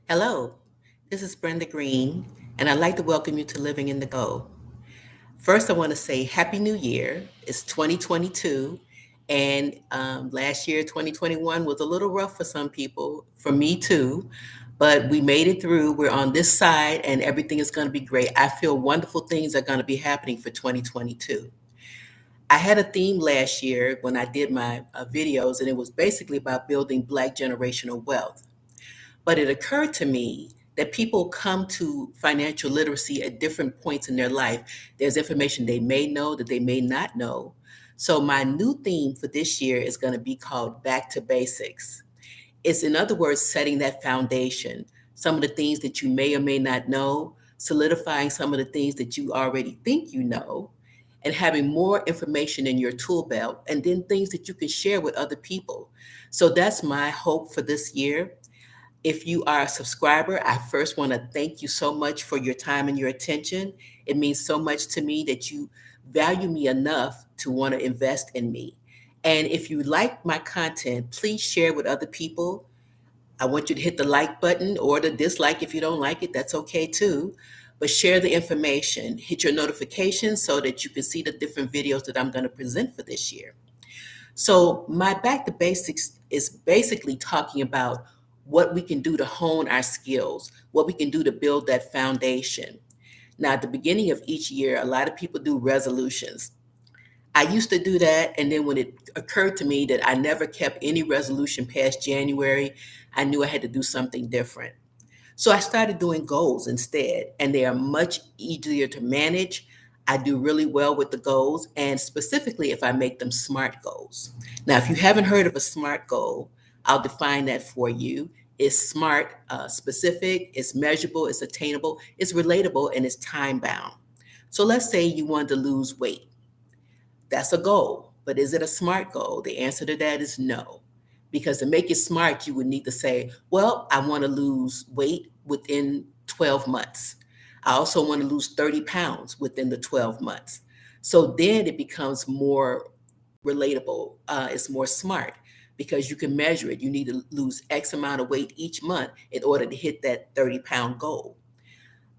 Hello, this is Brenda Green, and I'd like to welcome you to Living in the Go. First, I want to say Happy New Year. It's 2022, and last year, 2021, was a little rough for some people, for me too, but we made it through. We're on this side, and everything is going to be great. I feel wonderful things are going to be happening for 2022. I had a theme last year when I did my videos, and it was basically about building Black generational wealth. But it occurred to me that people come to financial literacy at different points in their life. There's information they may know that they may not know. So, my new theme for this year is going to be called Back to Basics. It's, in other words, setting that foundation, some of the things that you may or may not know, solidifying some of the things that you already think you know, and having more information in your tool belt, and then things that you can share with other people. So, that's my hope for this year. If you are a subscriber, I first want to thank you so much for your time and your attention. It means so much to me that you value me enough to want to invest in me. And if you like my content, please share with other people. I want you to hit the like button or the dislike if you don't like it, that's okay too. But share the information, hit your notifications so that you can see the different videos that I'm going to present for this year. So, my Back to Basics is basically talking about what we can do to hone our skills, what we can do to build that foundation. Now, at the beginning of each year, a lot of people do resolutions. I used to do that, and then when it occurred to me that I never kept any resolution past January, I knew I had to do something different. So I started doing goals instead, and they are much easier to manage. I do really well with the goals, and specifically if I make them SMART goals. Now, if you haven't heard of a SMART goal, I'll define that for you. It's SMART, specific, it's measurable, it's attainable, it's relatable, and it's time bound. So let's say you want to lose weight. That's a goal, but is it a SMART goal? The answer to that is no. Because to make it SMART, you would need to say, well, I want to lose weight within 12 months. I also want to lose 30 pounds within the 12 months. So then it becomes more relatable. It's more SMART because you can measure it. You need to lose X amount of weight each month in order to hit that 30-pound goal.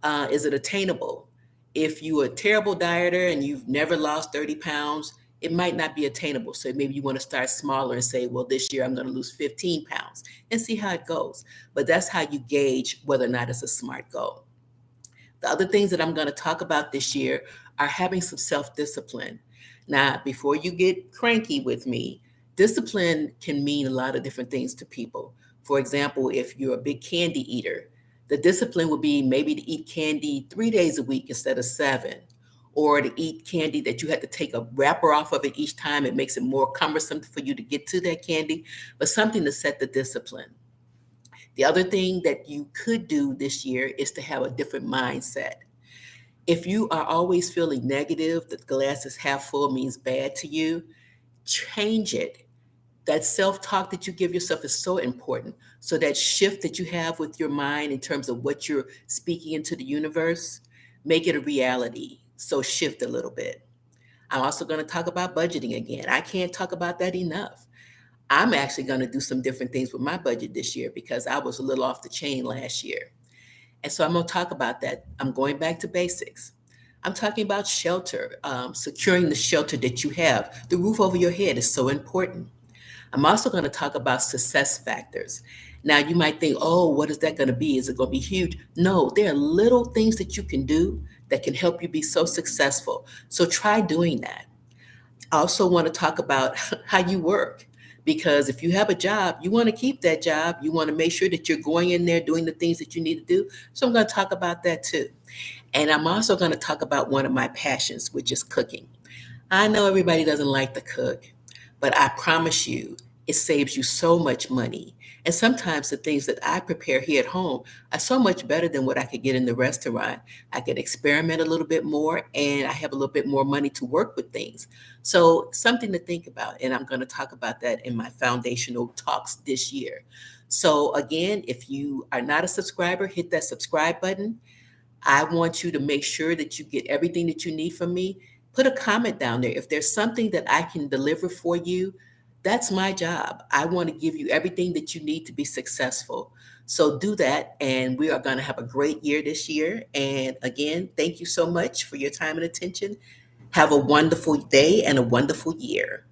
Is it attainable? If you're a terrible dieter and you've never lost 30 pounds, it might not be attainable. So maybe you want to start smaller and say, well, this year I'm going to lose 15 pounds and see how it goes. But that's how you gauge whether or not it's a SMART goal. The other things that I'm going to talk about this year are having some self discipline. Now, before you get cranky with me, discipline can mean a lot of different things to people. For example, if you're a big candy eater, the discipline would be maybe to eat candy 3 days a week instead of seven, or to eat candy that you have to take a wrapper off of it each time. It makes it more cumbersome for you to get to that candy, but something to set the discipline. The other thing that you could do this year is to have a different mindset. If you are always feeling negative, that glass is half full means bad to you, change it. That self talk that you give yourself is so important. So, that shift that you have with your mind in terms of what you're speaking into the universe, make it a reality. So, shift a little bit. I'm also going to talk about budgeting again. I can't talk about that enough. I'm actually going to do some different things with my budget this year because I was a little off the chain last year. And so I'm going to talk about that. I'm going back to basics. I'm talking about shelter, securing the shelter that you have. The roof over your head is so important. I'm also going to talk about success factors. Now, you might think, oh, what is that going to be? Is it going to be huge? No, there are little things that you can do that can help you be so successful. So try doing that. I also want to talk about how you work because if you have a job, you want to keep that job. You want to make sure that you're going in there doing the things that you need to do. So I'm going to talk about that too. And I'm also going to talk about one of my passions, which is cooking. I know everybody doesn't like to cook, but I promise you, it saves you so much money. And sometimes the things that I prepare here at home are so much better than what I could get in the restaurant. I could experiment a little bit more and I have a little bit more money to work with things. So, something to think about. And I'm going to talk about that in my foundational talks this year. So, again, if you are not a subscriber, hit that subscribe button. I want you to make sure that you get everything that you need from me. Put a comment down there. If there's something that I can deliver for you, That's my job. I want to give you everything that you need to be successful. So do that, and we are going to have a great year this year. And again, thank you so much for your time and attention. Have a wonderful day and a wonderful year.